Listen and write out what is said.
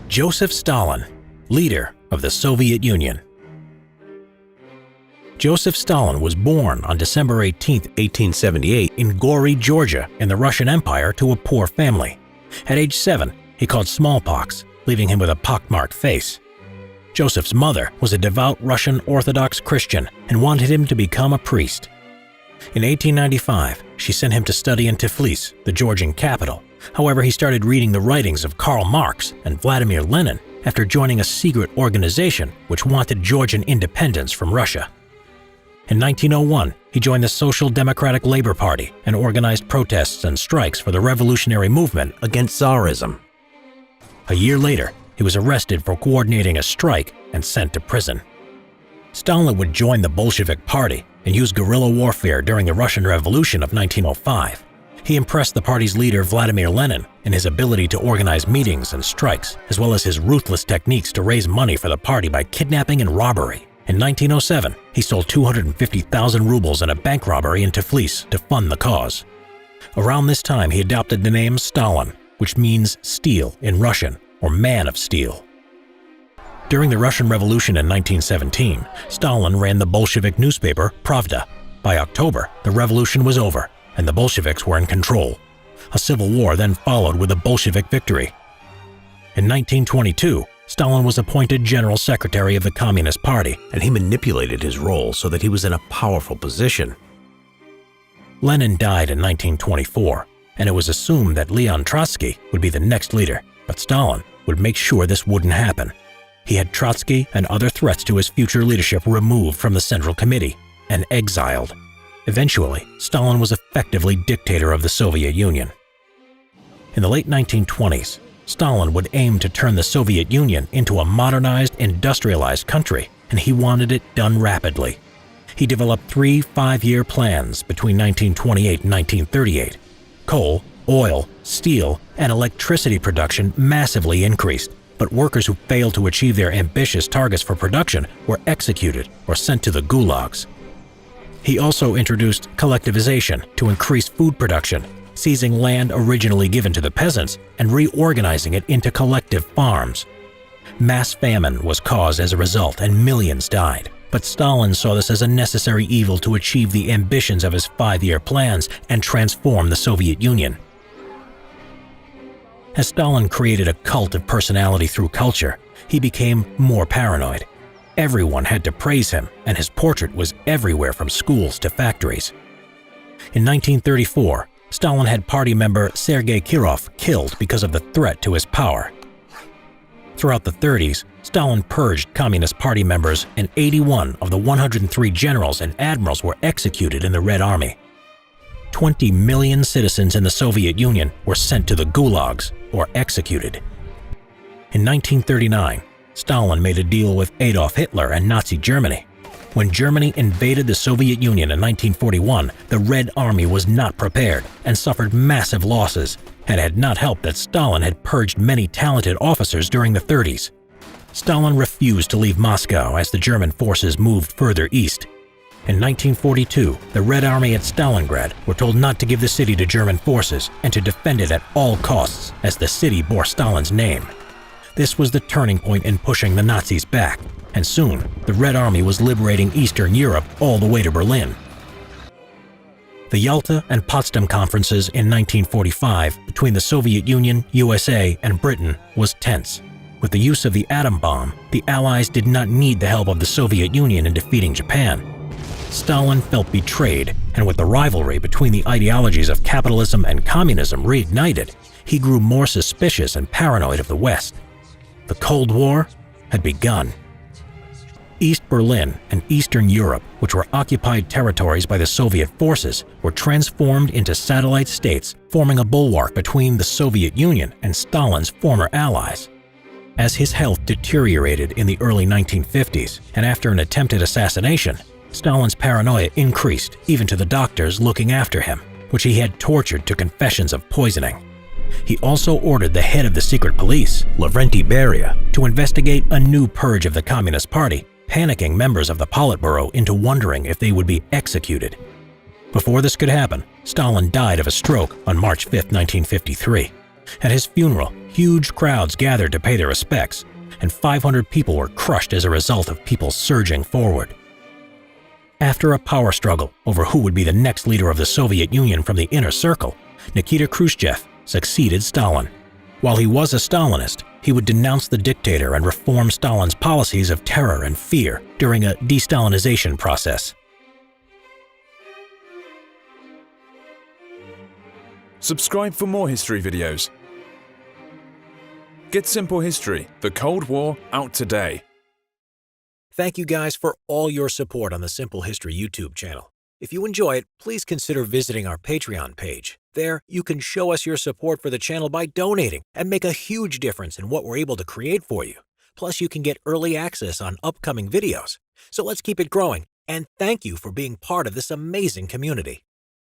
Joseph Stalin, leader of the Soviet Union. Joseph Stalin was born on December 18, 1878 in Gori, Georgia, in the Russian Empire to a poor family. At age 7, he caught smallpox, leaving him with a pockmarked face. Joseph's mother was a devout Russian Orthodox Christian and wanted him to become a priest. In 1895, she sent him to study in Tiflis, the Georgian capital. However, he started reading the writings of Karl Marx and Vladimir Lenin after joining a secret organization which wanted Georgian independence from Russia. In 1901, he joined the Social Democratic Labor Party and organized protests and strikes for the revolutionary movement against Tsarism. A year later, he was arrested for coordinating a strike and sent to prison. Stalin would join the Bolshevik Party and use guerrilla warfare during the Russian Revolution of 1905. He impressed the party's leader Vladimir Lenin in his ability to organize meetings and strikes, as well as his ruthless techniques to raise money for the party by kidnapping and robbery. In 1907, he stole 250,000 rubles in a bank robbery in Tiflis to fund the cause. Around this time, he adopted the name Stalin, which means steel in Russian, or man of steel. During the Russian Revolution in 1917, Stalin ran the Bolshevik newspaper Pravda. By October, the revolution was over, and the Bolsheviks were in control. A civil war then followed with a Bolshevik victory. In 1922, Stalin was appointed General Secretary of the Communist Party, and he manipulated his role so that he was in a powerful position. Lenin died in 1924, and it was assumed that Leon Trotsky would be the next leader, but Stalin would make sure this wouldn't happen. He had Trotsky and other threats to his future leadership removed from the Central Committee and exiled. Eventually, Stalin was effectively dictator of the Soviet Union. In the late 1920s, Stalin would aim to turn the Soviet Union into a modernized, industrialized country, and he wanted it done rapidly. He developed 3 5-year plans between 1928 and 1938. Coal, oil, steel, and electricity production massively increased, but workers who failed to achieve their ambitious targets for production were executed or sent to the gulags. He also introduced collectivization to increase food production, seizing land originally given to the peasants and reorganizing it into collective farms. Mass famine was caused as a result and millions died, but Stalin saw this as a necessary evil to achieve the ambitions of his 5-year plans and transform the Soviet Union. As Stalin created a cult of personality through culture, he became more paranoid. Everyone had to praise him, and his portrait was everywhere from schools to factories. In 1934, Stalin had party member Sergei Kirov killed because of the threat to his power. Throughout the 30s, Stalin purged Communist Party members, and 81 of the 103 generals and admirals were executed in the Red Army. 20 million citizens in the Soviet Union were sent to the gulags or executed. In 1939, Stalin made a deal with Adolf Hitler and Nazi Germany. When Germany invaded the Soviet Union in 1941, the Red Army was not prepared and suffered massive losses, and it had not helped that Stalin had purged many talented officers during the 30s. Stalin refused to leave Moscow as the German forces moved further east. In 1942, the Red Army at Stalingrad were told not to give the city to German forces and to defend it at all costs, as the city bore Stalin's name. This was the turning point in pushing the Nazis back, and soon the Red Army was liberating Eastern Europe all the way to Berlin. The Yalta and Potsdam conferences in 1945 between the Soviet Union, USA, and Britain was tense. With the use of the atom bomb, the Allies did not need the help of the Soviet Union in defeating Japan. Stalin felt betrayed, and with the rivalry between the ideologies of capitalism and communism reignited, he grew more suspicious and paranoid of the West. The Cold War had begun. East Berlin and Eastern Europe, which were occupied territories by the Soviet forces, were transformed into satellite states, forming a bulwark between the Soviet Union and Stalin's former allies. As his health deteriorated in the early 1950s, and after an attempted assassination, Stalin's paranoia increased even to the doctors looking after him, which he had tortured to confessions of poisoning. He also ordered the head of the secret police, Lavrenti Beria, to investigate a new purge of the Communist Party, panicking members of the Politburo into wondering if they would be executed. Before this could happen, Stalin died of a stroke on March 5, 1953. At his funeral, huge crowds gathered to pay their respects, and 500 people were crushed as a result of people surging forward. After a power struggle over who would be the next leader of the Soviet Union from the inner circle, Nikita Khrushchev succeeded Stalin. While he was a Stalinist, he would denounce the dictator and reform Stalin's policies of terror and fear during a de-Stalinization process. Subscribe for more history videos. Get Simple History, the Cold War, out today. Thank you guys for all your support on the Simple History YouTube channel. If you enjoy it, please consider visiting our Patreon page. There, you can show us your support for the channel by donating and make a huge difference in what we're able to create for you. Plus, you can get early access on upcoming videos. So let's keep it growing, and thank you for being part of this amazing community.